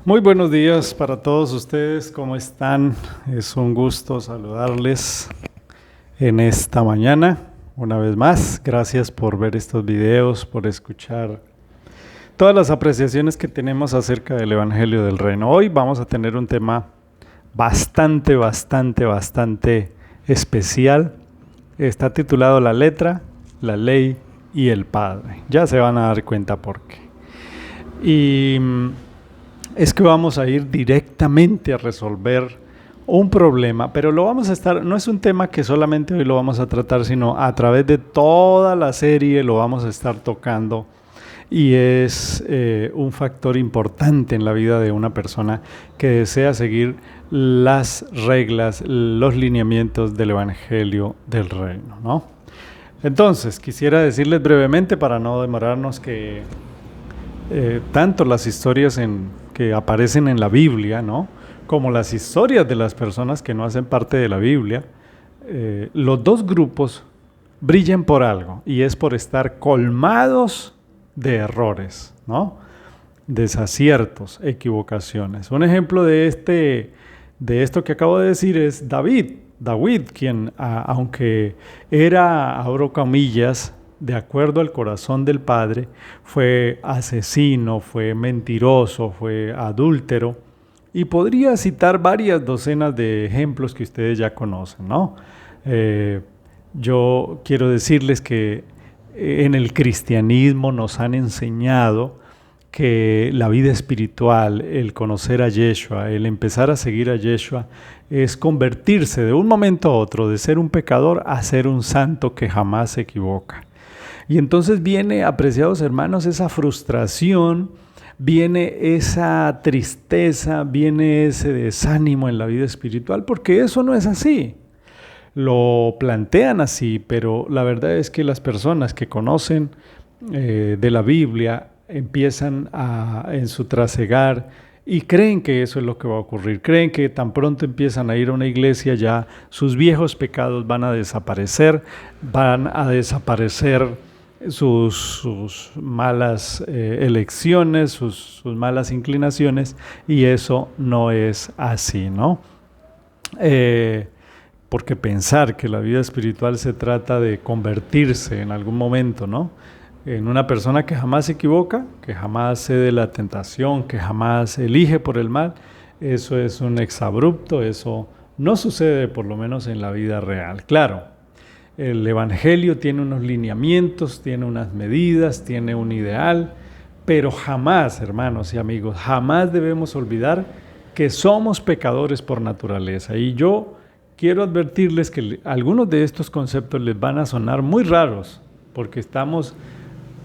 Muy buenos días para todos ustedes, ¿cómo están? Es un gusto saludarles en esta mañana, una vez más. Gracias por ver estos videos, por escuchar todas las apreciaciones que tenemos acerca del Evangelio del Reino. Hoy vamos a tener un tema bastante especial. Está titulado La letra, la ley y el Padre. Ya se van a dar cuenta por qué. Y es que vamos a ir directamente a resolver un problema, pero no es un tema que solamente hoy lo vamos a tratar, sino a través de toda la serie lo vamos a estar tocando, y es un factor importante en la vida de una persona que desea seguir las reglas, los lineamientos del Evangelio del Reino, ¿no? Entonces, quisiera decirles brevemente, para no demorarnos, que tanto las historias que aparecen en la Biblia, ¿no?, como las historias de las personas que no hacen parte de la Biblia, los dos grupos brillan por algo, y es por estar colmados de errores, ¿no?, desaciertos, equivocaciones. Un ejemplo de esto que acabo de decir es David, quien, aunque era, abro comillas, de acuerdo al corazón del Padre, fue asesino, fue mentiroso, fue adúltero, y podría citar varias docenas de ejemplos que ustedes ya conocen, ¿no? Yo quiero decirles que en el cristianismo nos han enseñado que la vida espiritual, el conocer a Yeshua, el empezar a seguir a Yeshua, es convertirse de un momento a otro, de ser un pecador a ser un santo que jamás se equivoca. Y entonces viene, apreciados hermanos, esa frustración, viene esa tristeza, viene ese desánimo en la vida espiritual, porque eso no es así. Lo plantean así, pero la verdad es que las personas que conocen de la Biblia empiezan en su trasegar y creen que eso es lo que va a ocurrir. Creen que tan pronto empiezan a ir a una iglesia, ya sus viejos pecados van a desaparecer sus malas elecciones, sus malas inclinaciones, y eso no es así, ¿no? Porque pensar que la vida espiritual se trata de convertirse en algún momento, ¿no?, en una persona que jamás se equivoca, que jamás cede la tentación, que jamás elige por el mal, eso es un exabrupto, eso no sucede por lo menos en la vida real. Claro, el Evangelio tiene unos lineamientos, tiene unas medidas, tiene un ideal, pero jamás, hermanos y amigos, jamás debemos olvidar que somos pecadores por naturaleza. Y yo quiero advertirles que algunos de estos conceptos les van a sonar muy raros, porque estamos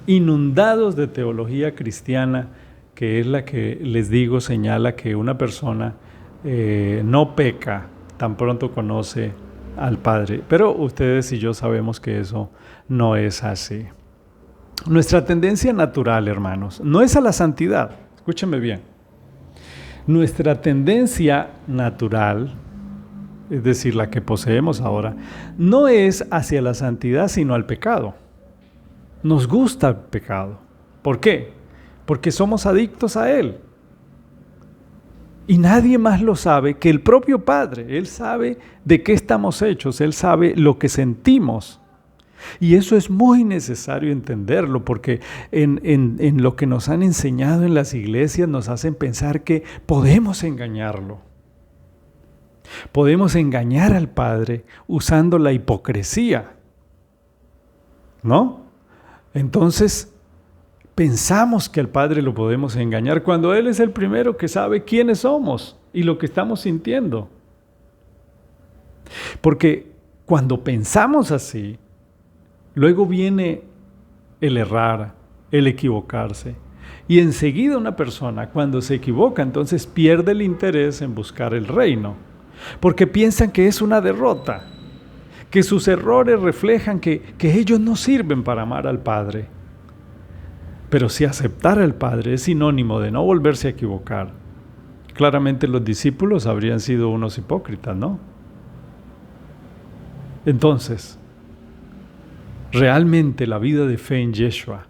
inundados de teología cristiana, que es la que, les digo, señala que una persona no peca tan pronto conoce al Padre. Pero ustedes y yo sabemos que eso no es así. Nuestra tendencia natural, hermanos, no es a la santidad. Escúchenme bien. Nuestra tendencia natural, es decir, la que poseemos ahora, no es hacia la santidad, sino al pecado. Nos gusta el pecado. ¿Por qué? Porque somos adictos a él. Y nadie más lo sabe que el propio Padre. Él sabe de qué estamos hechos, Él sabe lo que sentimos. Y eso es muy necesario entenderlo, porque en lo que nos han enseñado en las iglesias nos hacen pensar que podemos engañarlo. Podemos engañar al Padre usando la hipocresía, ¿no? Entonces, pensamos que al Padre lo podemos engañar cuando Él es el primero que sabe quiénes somos y lo que estamos sintiendo. Porque cuando pensamos así, luego viene el errar, el equivocarse. Y enseguida una persona, cuando se equivoca, entonces pierde el interés en buscar el reino. Porque piensan que es una derrota, que sus errores reflejan que ellos no sirven para amar al Padre. Pero si aceptar al Padre es sinónimo de no volverse a equivocar, claramente los discípulos habrían sido unos hipócritas, ¿no? Entonces, realmente la vida de fe en Yeshua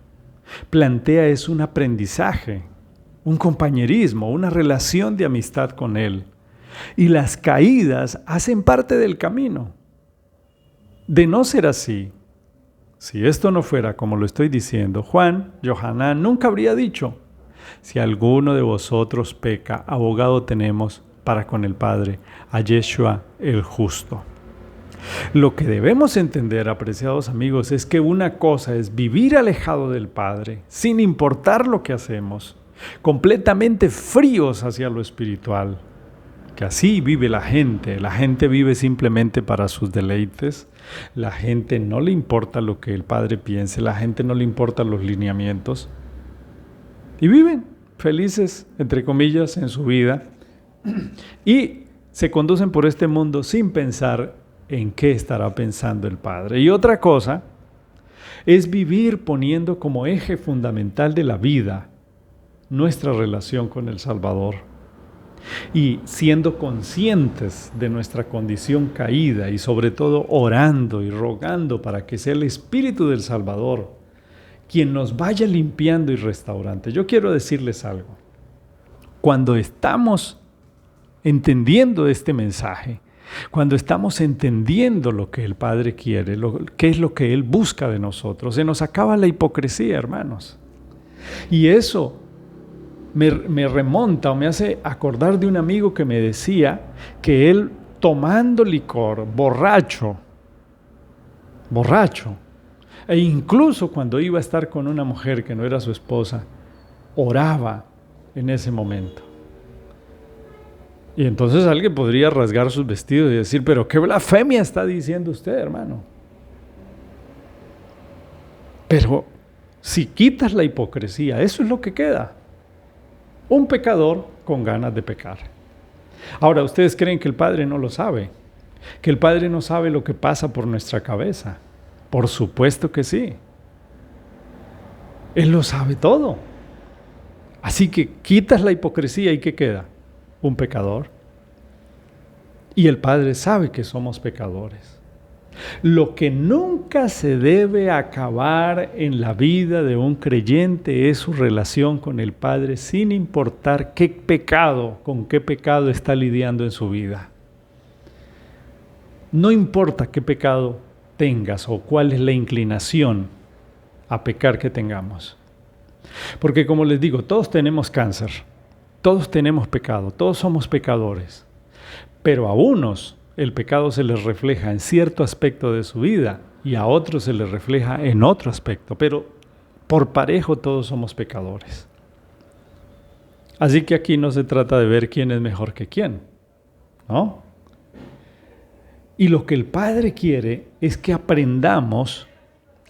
plantea es un aprendizaje un compañerismo, una relación de amistad con Él. Y las caídas hacen parte del camino. De no ser así, si esto no fuera como lo estoy diciendo, Juan, Yohanan, nunca habría dicho: si alguno de vosotros peca, abogado tenemos para con el Padre, a Yeshua el justo. Lo que debemos entender, apreciados amigos, es que una cosa es vivir alejado del Padre, sin importar lo que hacemos, completamente fríos hacia lo espiritual, que así vive la gente vive simplemente para sus deleites, la gente no le importa lo que el Padre piense, la gente no le importa los lineamientos, y viven felices, entre comillas, en su vida, y se conducen por este mundo sin pensar en qué estará pensando el Padre. Y otra cosa es vivir poniendo como eje fundamental de la vida nuestra relación con el Salvador y siendo conscientes de nuestra condición caída y sobre todo orando y rogando para que sea el Espíritu del Salvador quien nos vaya limpiando y restaurando. Yo quiero decirles algo. Cuando estamos entendiendo este mensaje, cuando estamos entendiendo lo que el Padre quiere, qué es lo que Él busca de nosotros, se nos acaba la hipocresía, hermanos. Y eso me remonta o me hace acordar de un amigo que me decía que él, tomando licor, borracho, e incluso cuando iba a estar con una mujer que no era su esposa, oraba en ese momento. Y entonces alguien podría rasgar sus vestidos y decir: pero qué blasfemia está diciendo usted, hermano. Pero si quitas la hipocresía, eso es lo que queda. Un pecador con ganas de pecar. Ahora, ¿ustedes creen que el Padre no lo sabe? ¿Que el Padre no sabe lo que pasa por nuestra cabeza? Por supuesto que sí. Él lo sabe todo. Así que quitas la hipocresía y ¿qué queda? Un pecador. Y el Padre sabe que somos pecadores. Lo que nunca se debe acabar en la vida de un creyente es su relación con el Padre, sin importar con qué pecado está lidiando en su vida. No importa qué pecado tengas o cuál es la inclinación a pecar que tengamos. Porque como les digo, todos tenemos cáncer. Todos tenemos pecado, todos somos pecadores, pero a unos el pecado se les refleja en cierto aspecto de su vida y a otros se les refleja en otro aspecto, pero por parejo todos somos pecadores. Así que aquí no se trata de ver quién es mejor que quién, ¿no? Y lo que el Padre quiere es que aprendamos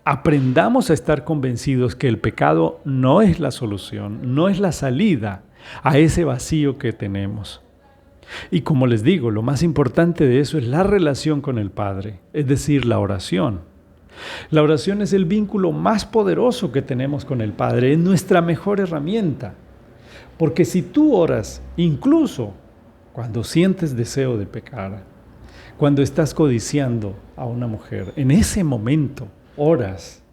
a estar convencidos que el pecado no es la solución, no es la salida a ese vacío que tenemos. Y como les digo, lo más importante de eso es la relación con el Padre, es decir, la oración. La oración es el vínculo más poderoso que tenemos con el Padre, es nuestra mejor herramienta. Porque si tú oras, incluso cuando sientes deseo de pecar, cuando estás codiciando a una mujer, en ese momento oras.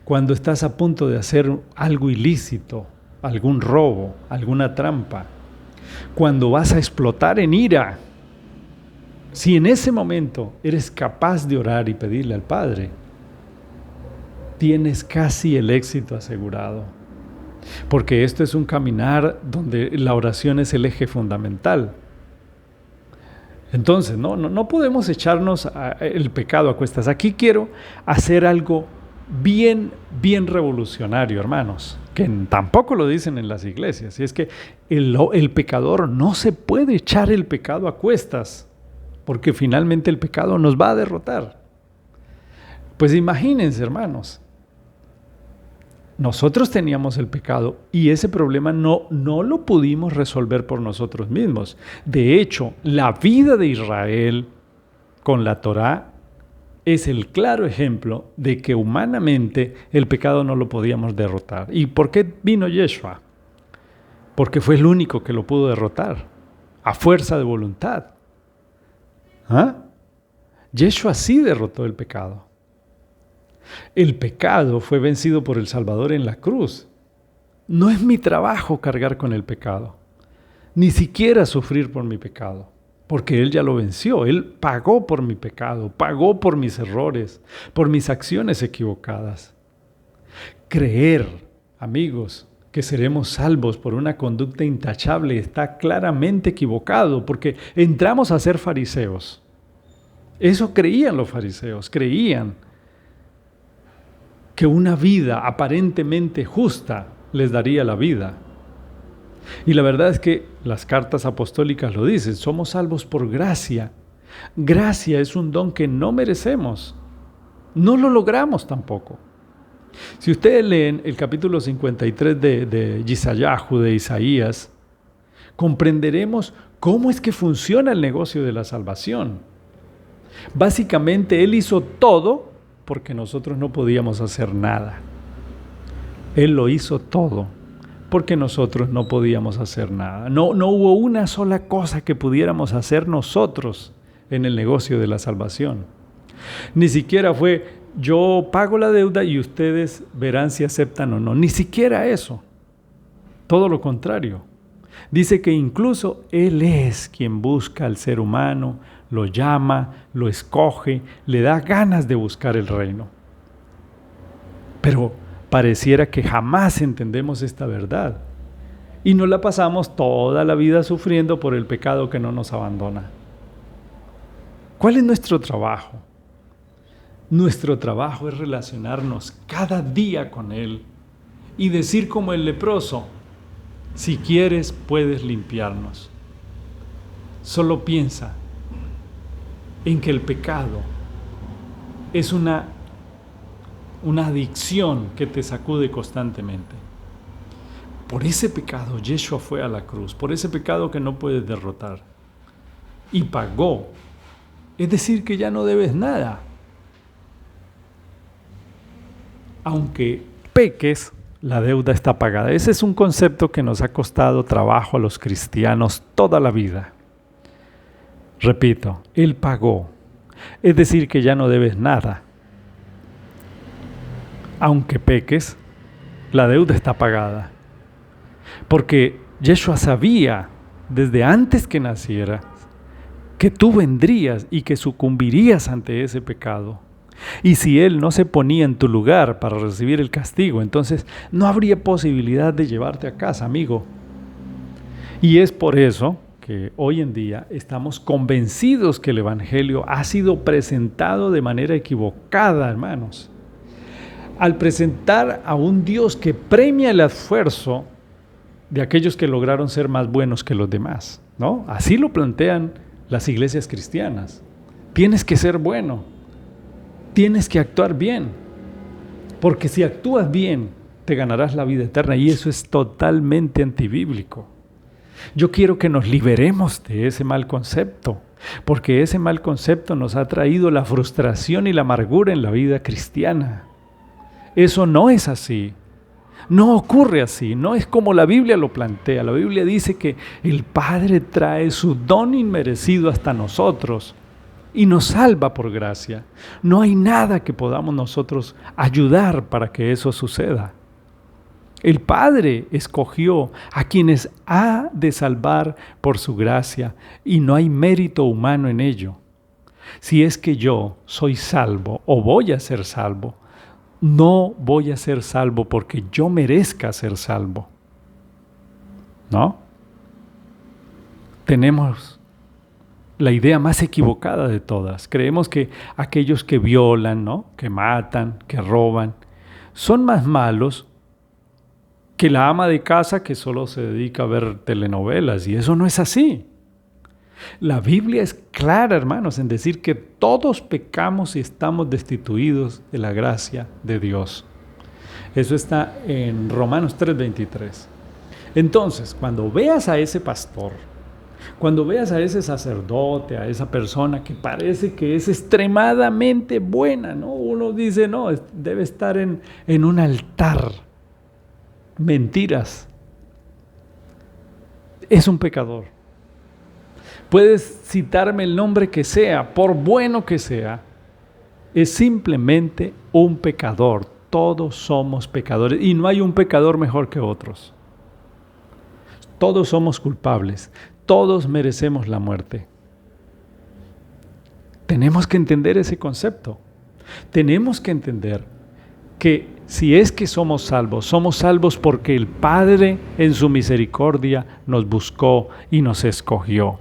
Cuando estás a punto de hacer algo ilícito, algún robo, alguna trampa, cuando vas a explotar en ira, si en ese momento eres capaz de orar y pedirle al Padre, tienes casi el éxito asegurado. Porque esto es un caminar donde la oración es el eje fundamental. Entonces, no podemos echarnos el pecado a cuestas. Aquí quiero hacer algo bien revolucionario, hermanos, que tampoco lo dicen en las iglesias. Y es que el pecador no se puede echar el pecado a cuestas, porque finalmente el pecado nos va a derrotar. Pues imagínense, hermanos, nosotros teníamos el pecado y ese problema no lo pudimos resolver por nosotros mismos. De hecho, la vida de Israel con la Torá es el claro ejemplo de que humanamente el pecado no lo podíamos derrotar. ¿Y por qué vino Yeshua? Porque fue el único que lo pudo derrotar, a fuerza de voluntad. Yeshua sí derrotó el pecado. El pecado fue vencido por el Salvador en la cruz. No es mi trabajo cargar con el pecado, ni siquiera sufrir por mi pecado, porque Él ya lo venció. Él pagó por mi pecado, pagó por mis errores, por mis acciones equivocadas. Creer, amigos, que seremos salvos por una conducta intachable está claramente equivocado, porque entramos a ser fariseos. Eso creían los fariseos, creían que una vida aparentemente justa les daría la vida. Y la verdad es que las cartas apostólicas lo dicen, somos salvos por gracia. Gracia es un don que no merecemos, no lo logramos tampoco. Si ustedes leen el capítulo 53 de Yeshayahu, de Isaías, comprenderemos cómo es que funciona el negocio de la salvación. Básicamente, Él hizo todo porque nosotros no podíamos hacer nada. Él lo hizo todo porque nosotros no podíamos hacer nada. No hubo una sola cosa que pudiéramos hacer nosotros en el negocio de la salvación. Ni siquiera fue, yo pago la deuda y ustedes verán si aceptan o no. Ni siquiera eso. Todo lo contrario. Dice que incluso Él es quien busca al ser humano, lo llama, lo escoge, le da ganas de buscar el reino. Pero pareciera que jamás entendemos esta verdad y nos la pasamos toda la vida sufriendo por el pecado que no nos abandona. ¿Cuál es nuestro trabajo? Nuestro trabajo es relacionarnos cada día con Él y decir como el leproso, si quieres puedes limpiarnos. Solo piensa en que el pecado es una adicción que te sacude constantemente. Por ese pecado Yeshua fue a la cruz, por ese pecado que no puedes derrotar. Y pagó. Es decir, que ya no debes nada. Aunque peques, la deuda está pagada. Ese es un concepto que nos ha costado trabajo a los cristianos toda la vida. Repito, Él pagó. Es decir, que ya no debes nada. Aunque peques, la deuda está pagada. Porque Yeshua sabía desde antes que naciera que tú vendrías y que sucumbirías ante ese pecado. Y si Él no se ponía en tu lugar para recibir el castigo, entonces no habría posibilidad de llevarte a casa, amigo. Y es por eso que hoy en día estamos convencidos que el Evangelio ha sido presentado de manera equivocada, hermanos. Al presentar a un Dios que premia el esfuerzo de aquellos que lograron ser más buenos que los demás, ¿no? Así lo plantean las iglesias cristianas. Tienes que ser bueno, tienes que actuar bien, porque si actúas bien, te ganarás la vida eterna, y eso es totalmente antibíblico. Yo quiero que nos liberemos de ese mal concepto, porque ese mal concepto nos ha traído la frustración y la amargura en la vida cristiana. Eso no es así. No ocurre así, no es como la Biblia lo plantea. La Biblia dice que el Padre trae su don inmerecido hasta nosotros y nos salva por gracia. No hay nada que podamos nosotros ayudar para que eso suceda. El Padre escogió a quienes ha de salvar por su gracia y no hay mérito humano en ello. Si es que yo soy salvo o voy a ser salvo, no voy a ser salvo porque yo merezca ser salvo. ¿No? Tenemos la idea más equivocada de todas. Creemos que aquellos que violan, ¿no?, que matan, que roban, son más malos que la ama de casa que solo se dedica a ver telenovelas, y eso no es así. La Biblia es clara, hermanos, en decir que todos pecamos y estamos destituidos de la gracia de Dios. Eso está en Romanos 3:23. Entonces, cuando veas a ese pastor, cuando veas a ese sacerdote, a esa persona que parece que es extremadamente buena, ¿no? Uno dice, no, debe estar en un altar. Mentiras. Es un pecador. Puedes citarme el nombre que sea, por bueno que sea, es simplemente un pecador. todos somos pecadores y no hay un pecador mejor que otros. Todos somos culpables, todos merecemos la muerte. Tenemos que entender ese concepto. Tenemos que entender que si es que somos salvos porque el Padre en su misericordia nos buscó y nos escogió.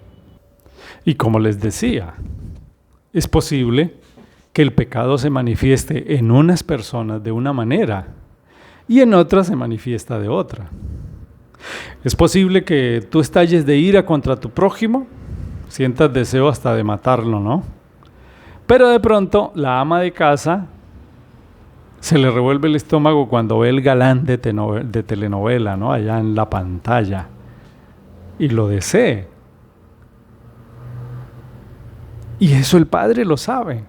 Y como les decía, es posible que el pecado se manifieste en unas personas de una manera y en otras se manifiesta de otra. Es posible que tú estalles de ira contra tu prójimo, sientas deseo hasta de matarlo, ¿no? Pero de pronto la ama de casa se le revuelve el estómago cuando ve el galán de telenovela, ¿no? Allá en la pantalla, y lo desee. Y eso el Padre lo sabe.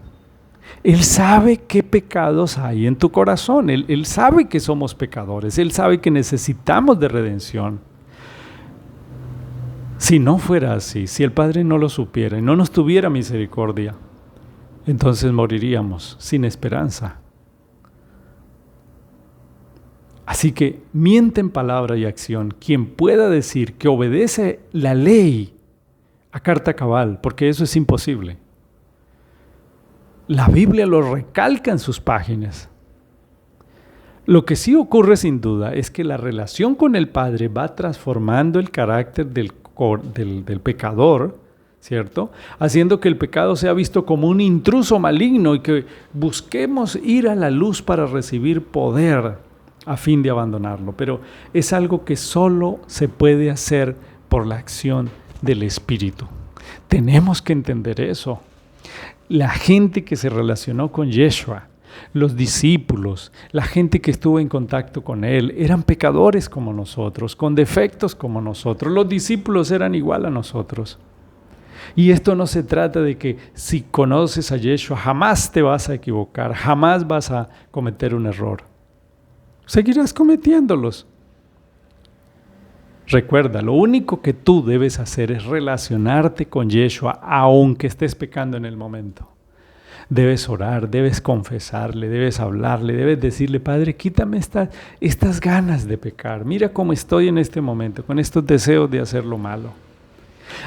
Él sabe qué pecados hay en tu corazón. Él sabe que somos pecadores. Él sabe que necesitamos de redención. Si no fuera así, si el Padre no lo supiera y no nos tuviera misericordia, entonces moriríamos sin esperanza. Así que miente en palabra y acción quien pueda decir que obedece la ley a carta cabal, porque eso es imposible. La Biblia lo recalca en sus páginas. Lo que sí ocurre sin duda es que la relación con el Padre va transformando el carácter del pecador, ¿cierto? Haciendo que el pecado sea visto como un intruso maligno y que busquemos ir a la luz para recibir poder a fin de abandonarlo. Pero es algo que solo se puede hacer por la acción del Espíritu. Tenemos que entender eso. La gente que se relacionó con Yeshua, los discípulos, la gente que estuvo en contacto con Él, eran pecadores como nosotros, con defectos como nosotros. Los discípulos eran igual a nosotros. Y esto no se trata de que si conoces a Yeshua jamás te vas a equivocar, jamás vas a cometer un error. Seguirás cometiéndolos. Recuerda, lo único que tú debes hacer es relacionarte con Yeshua aunque estés pecando en el momento. Debes orar, debes confesarle, debes hablarle, debes decirle: Padre, quítame estas ganas de pecar. Mira cómo estoy en este momento, con estos deseos de hacer lo malo.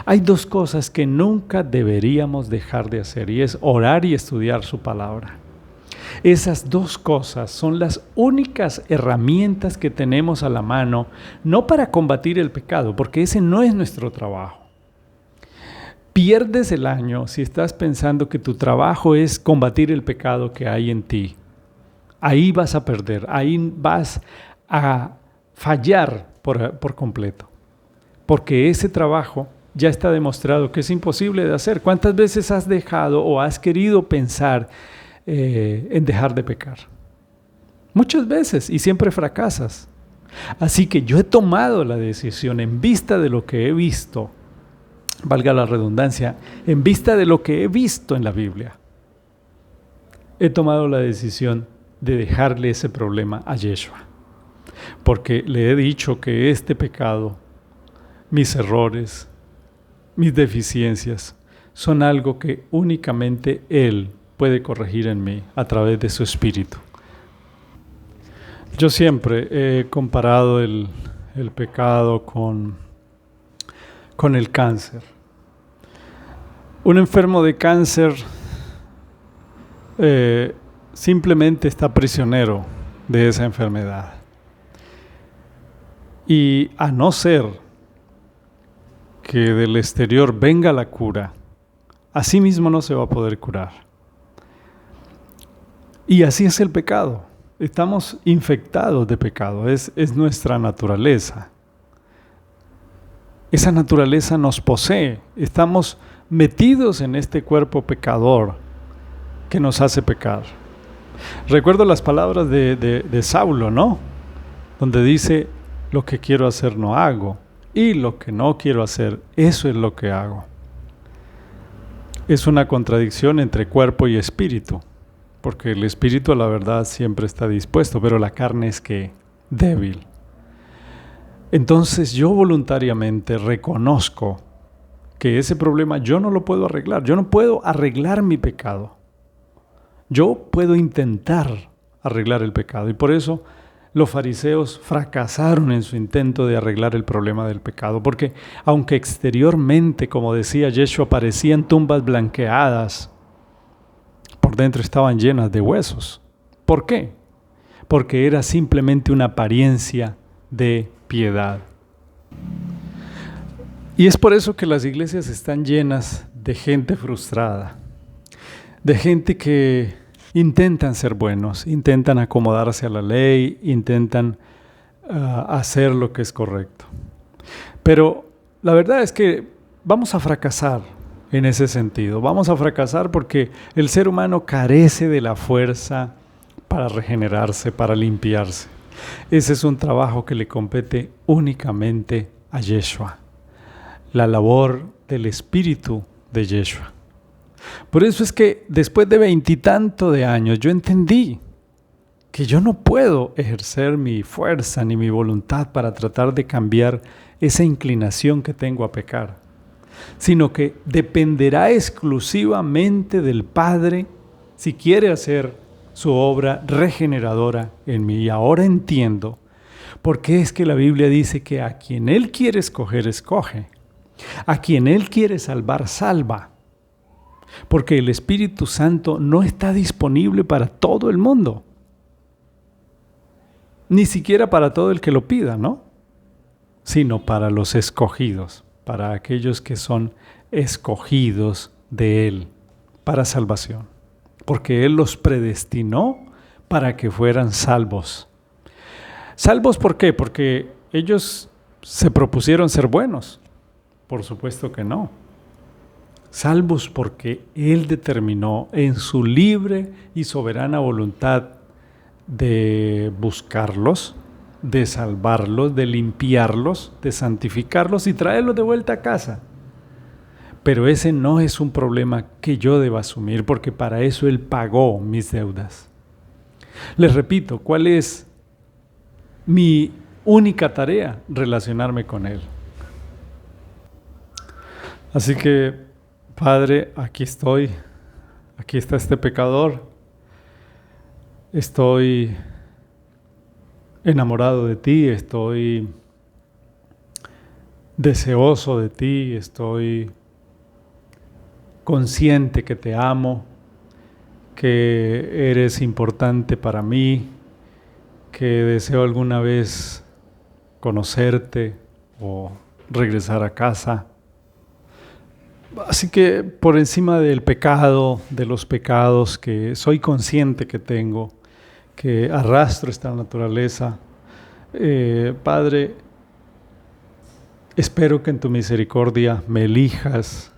Hay dos cosas que nunca deberíamos dejar de hacer, y es orar y estudiar su palabra. Esas dos cosas son las únicas herramientas que tenemos a la mano, no para combatir el pecado, porque ese no es nuestro trabajo. Pierdes el año si estás pensando que tu trabajo es combatir el pecado que hay en ti. Ahí vas a perder, ahí vas a fallar por completo, porque ese trabajo ya está demostrado que es imposible de hacer. ¿Cuántas veces has dejado o has querido pensar en dejar de pecar? Muchas veces, y siempre fracasas. Así que yo he tomado la decisión en vista de lo que he visto, valga la redundancia, en vista de lo que he visto en la Biblia. He tomado la decisión de dejarle ese problema a Yeshua, porque le he dicho que este pecado, mis errores, mis deficiencias, son algo que únicamente Él puede corregir en mí a través de su Espíritu. Yo siempre he comparado el pecado con el cáncer. Un enfermo de cáncer simplemente está prisionero de esa enfermedad. Y a no ser que del exterior venga la cura, así mismo no se va a poder curar. Y así es el pecado. Estamos infectados de pecado, es nuestra naturaleza. Esa naturaleza nos posee, estamos metidos en este cuerpo pecador que nos hace pecar. Recuerdo las palabras de Saulo, ¿no? Donde dice: lo que quiero hacer no hago, y lo que no quiero hacer, eso es lo que hago. Es una contradicción entre cuerpo y espíritu, porque el espíritu a la verdad siempre está dispuesto, pero la carne es que débil. Entonces yo voluntariamente reconozco que ese problema yo no lo puedo arreglar. Yo no puedo arreglar mi pecado. Yo puedo intentar arreglar el pecado. Y por eso los fariseos fracasaron en su intento de arreglar el problema del pecado, porque aunque exteriormente, como decía Yeshua, parecían tumbas blanqueadas, por dentro estaban llenas de huesos. ¿Por qué? Porque era simplemente una apariencia de piedad. Y es por eso que las iglesias están llenas de gente frustrada, de gente que intentan ser buenos, intentan acomodarse a la ley, intentan hacer lo que es correcto. Pero la verdad es que vamos a fracasar en ese sentido. Vamos a fracasar porque el ser humano carece de la fuerza para regenerarse, para limpiarse. Ese es un trabajo que le compete únicamente a Yeshua, la labor del Espíritu de Yeshua. Por eso es que después de 20 y tantos de años yo entendí que yo no puedo ejercer mi fuerza ni mi voluntad para tratar de cambiar esa inclinación que tengo a pecar, sino que dependerá exclusivamente del Padre si quiere hacer su obra regeneradora en mí. Y ahora entiendo por qué es que la Biblia dice que a quien Él quiere escoger, escoge. A quien Él quiere salvar, salva. Porque el Espíritu Santo no está disponible para todo el mundo. Ni siquiera para todo el que lo pida, ¿no? Sino para los escogidos, para aquellos que son escogidos de Él, para salvación. Porque Él los predestinó para que fueran salvos. ¿Salvos por qué? Porque ellos se propusieron ser buenos. Por supuesto que no. Salvos porque Él determinó en su libre y soberana voluntad de buscarlos, de salvarlos, de limpiarlos, de santificarlos y traerlos de vuelta a casa. Pero ese no es un problema que yo deba asumir, porque para eso Él pagó mis deudas. Les repito, ¿cuál es mi única tarea? Relacionarme con Él. Así que, Padre, aquí estoy, aquí está este pecador, estoy enamorado de ti, estoy deseoso de ti, estoy consciente que te amo, que eres importante para mí, que deseo alguna vez conocerte o regresar a casa. Así que por encima del pecado, de los pecados que soy consciente que tengo, que arrastro esta naturaleza, Padre, espero que en tu misericordia me elijas,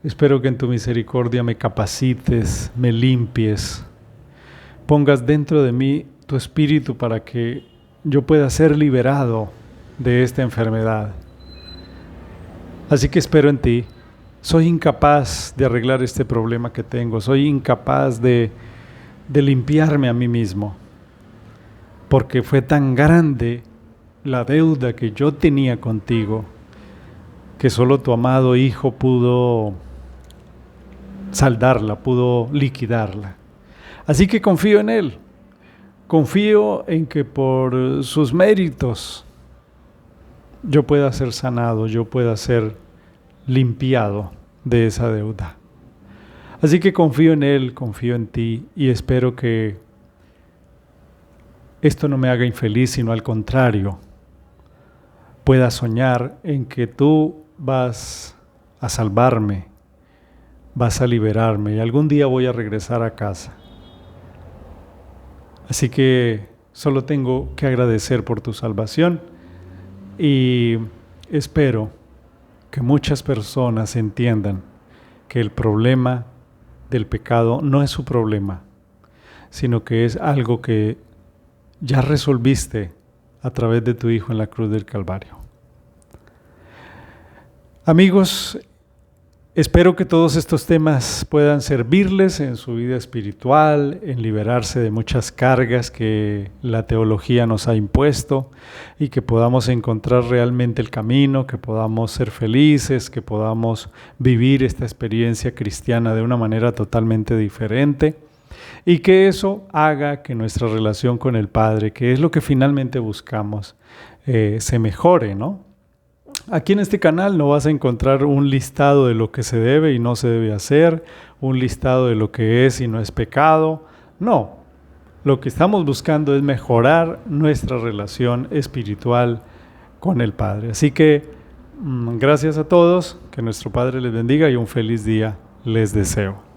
espero que en tu misericordia me capacites, me limpies, pongas dentro de mí tu espíritu para que yo pueda ser liberado de esta enfermedad. Así que espero en ti. Soy incapaz de arreglar este problema que tengo, soy incapaz de limpiarme a mí mismo, porque fue tan grande la deuda que yo tenía contigo, que solo tu amado Hijo pudo saldarla, pudo liquidarla. Así que confío en Él, confío en que por sus méritos yo pueda ser sanado, yo pueda ser limpiado de esa deuda. Así que confío en Él, confío en ti y espero que esto no me haga infeliz, sino al contrario, pueda soñar en que tú vas a salvarme, vas a liberarme y algún día voy a regresar a casa. Así que solo tengo que agradecer por tu salvación y espero que muchas personas entiendan que el problema del pecado no es su problema, sino que es algo que ya resolviste a través de tu Hijo en la cruz del Calvario. Amigos, espero que todos estos temas puedan servirles en su vida espiritual, en liberarse de muchas cargas que la teología nos ha impuesto y que podamos encontrar realmente el camino, que podamos ser felices, que podamos vivir esta experiencia cristiana de una manera totalmente diferente. y que eso haga que nuestra relación con el Padre, que es lo que finalmente buscamos, se mejore, ¿no? Aquí en este canal no vas a encontrar un listado de lo que se debe y no se debe hacer, un listado de lo que es y no es pecado. No, lo que estamos buscando es mejorar nuestra relación espiritual con el Padre. Así que gracias a todos, que nuestro Padre les bendiga y un feliz día les deseo.